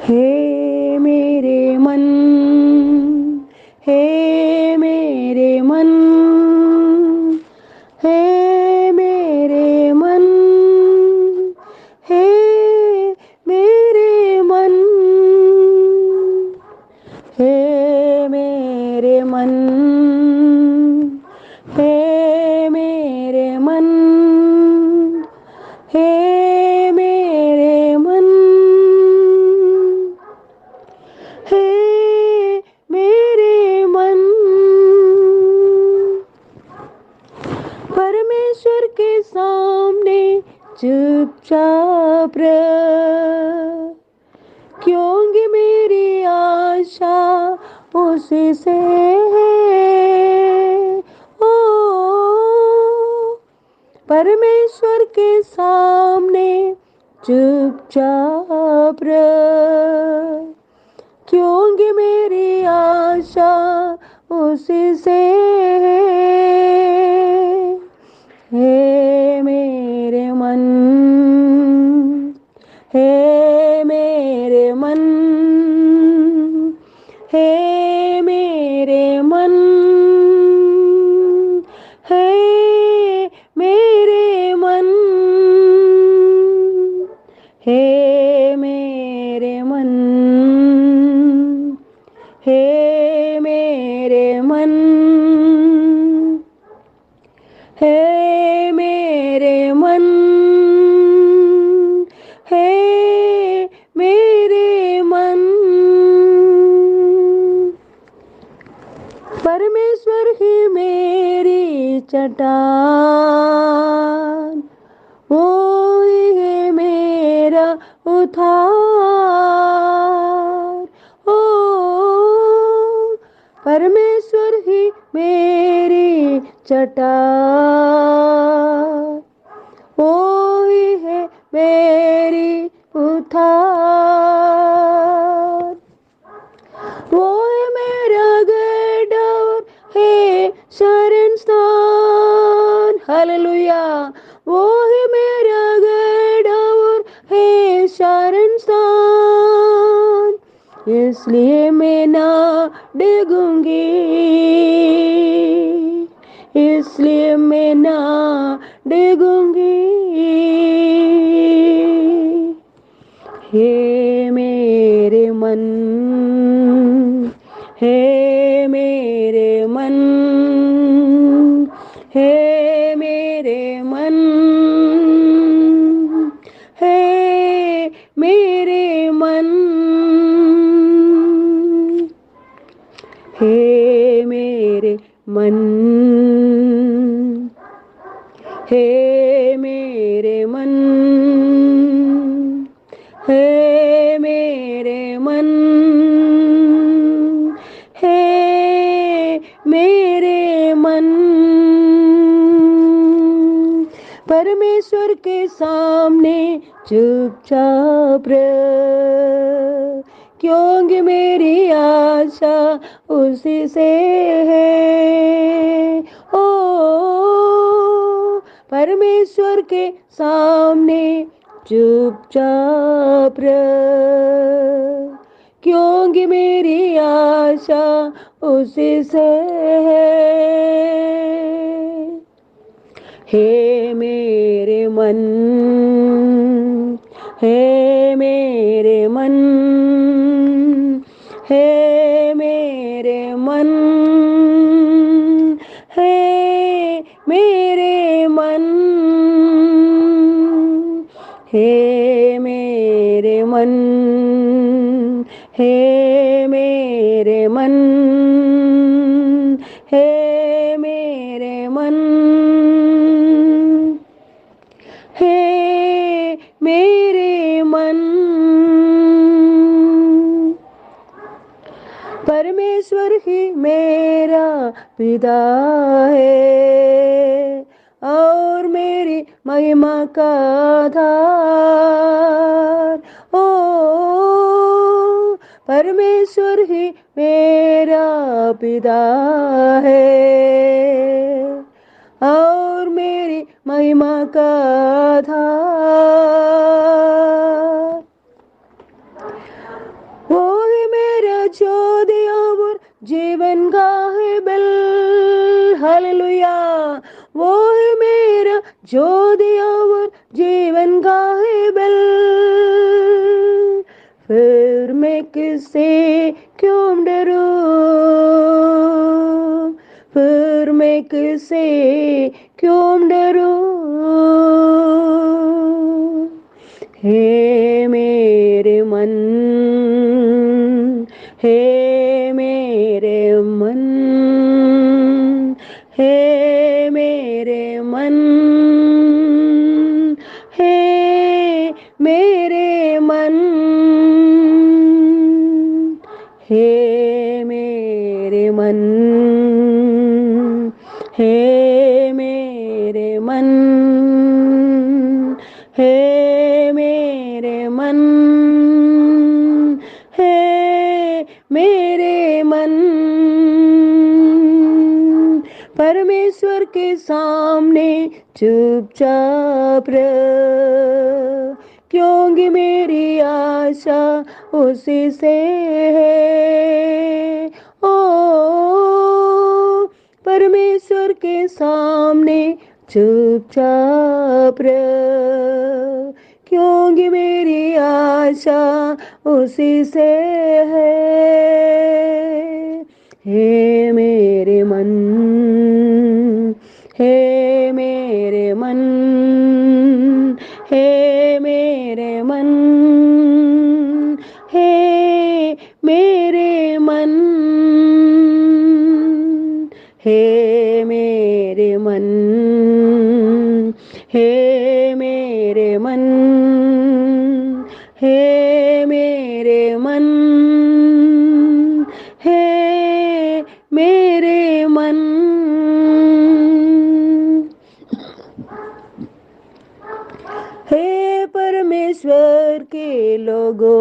हे मेरे मन, हे मेरे मन, हे मेरे मन, हे मेरे मन, हे मेरे मन, हे मेरे मन, हे मेरे मन, हे मेरे मन। परमेश्वर के सामने चुपचाप रह, क्योंकि मेरी आशा उसी से है। ओ परमेश्वर के सामने चुपचाप रह, क्योंकि मेरी आशा उसी से है। हे मेरे मन, हे मेरे मन, हे मेरे मन, हे मेरे मन, हे मेरे मन, हे मेरे मन, हे मेरे मन, हे मेरे मन। परमेश्वर ही मेरी चट्टान, वो ही है मेरा उद्धार। ओ परमेश्वर ही मेरी चट्टान, वो ही है मेरी उद्धार। वो है मेरा गढ़ और है शरण स्थान। हालेलुया। वो है मेरा गढ़ और है शरण स्थान, इसलिए मैं ना डिगूंगी, इसलिए मैं ना डिगूंगी। हे मेरे मन, हे मेरे मन, हे मेरे मन, हे मेरे मन, हे मेरे मन, हे मेरे मन, हे मेरे मन, हे मेरे मन। परमेश्वर के सामने चुपचाप रह, क्योंकि मेरी आशा उसी से है। ओ परमेश्वर के सामने चुपचाप रह, क्योंकि मेरी आशा उसी से है। हे मेरे मन, हे मेरे मन, हे मेरे मन, हे मेरे मन, हे मेरे मन, हे मेरे मन, हे मेरे मन, हे मेरे मन। परमेश्वर ही मेरा पिता है और मेरी महिमा का आधार। ओ परमेश्वर ही मेरा पिता है और मेरी महिमा का आधार। जीवन का है बल, हालेलुया। वो है मेरा जो दिया वो जीवन का है बल, फिर मैं किससे क्यों डरूं, फिर मैं किससे क्यों डरूं। हे मेरे मन, हे मेरे मन, हे मेरे मन, हे मेरे मन, हे मेरे मन, हे मेरे मन, हे मेरे मन, हे मेरे मन। परमेश्वर के सामने चुपचाप रह, क्योंकि मेरी आशा उसी से है। ओ परमेश्वर के सामने चुपचाप रह, क्योंकि मेरी आशा उसी से है। हे मेरे मन, हे मेरे मन, हे मेरे मन, हे मेरे मन, हे मेरे मन, हे मेरे मन, हे मेरे मन, हे मेरे मन। हे परमेश्वर के लोगों,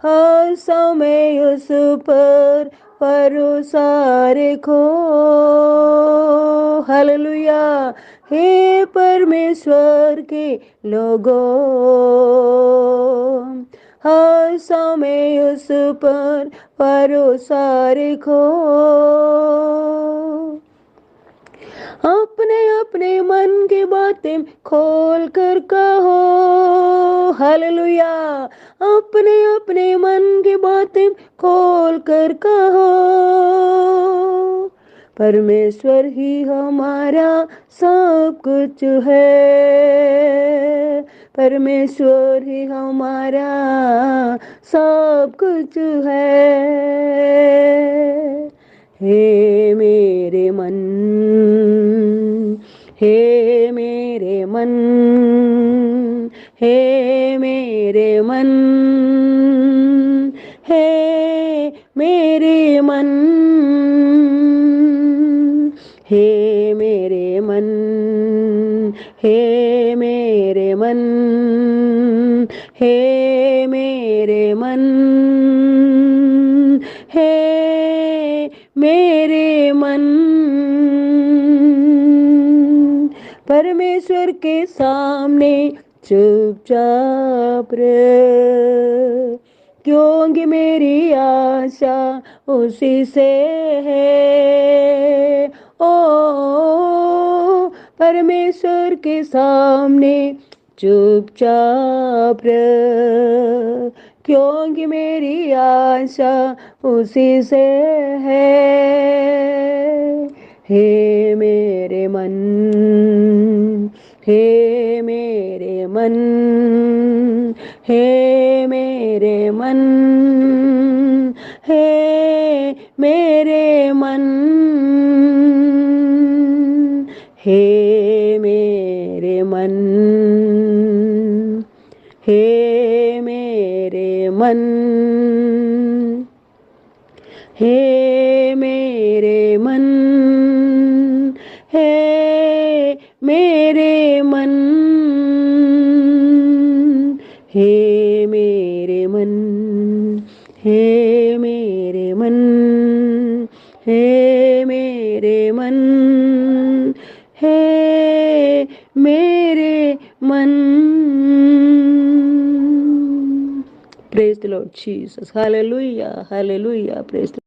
हर समय उस पर भरोसा रखो, हालेलुया। हे परमेश्वर के लोगों, हर समय उस पर भरोसा रखो, अपने अपने मन की बातें खोल कर कहो, हालेलुया। अपने अपने मन की बातें खोल कर कहो, परमेश्वर ही हमारा सब कुछ है, परमेश्वर ही हमारा सब कुछ है। हे मेरे मन, हे मेरे मन, हे मेरे मन, हे मेरे मन, हे मेरे मन, हे मेरे मन, हे मेरे मन, हे मेरे मन। परमेश्वर के सामने चुपचाप रह, क्योंकि मेरी आशा उसी से है। ओ परमेश्वर के सामने चुपचाप रह, क्योंकि मेरी आशा उसी से है। हे मेरे मन, हे मेरे मन, हे मेरे मन, हे मेरे मन, हे मेरे मन, हे मेरे मन, हे मेरे मन, हे मेरे मन, हे मेरे मन, हे मेरे मन, हे मेरे मन, हे मेरे मन। Praise the Lord Jesus. Hallelujah. Hallelujah. Praise the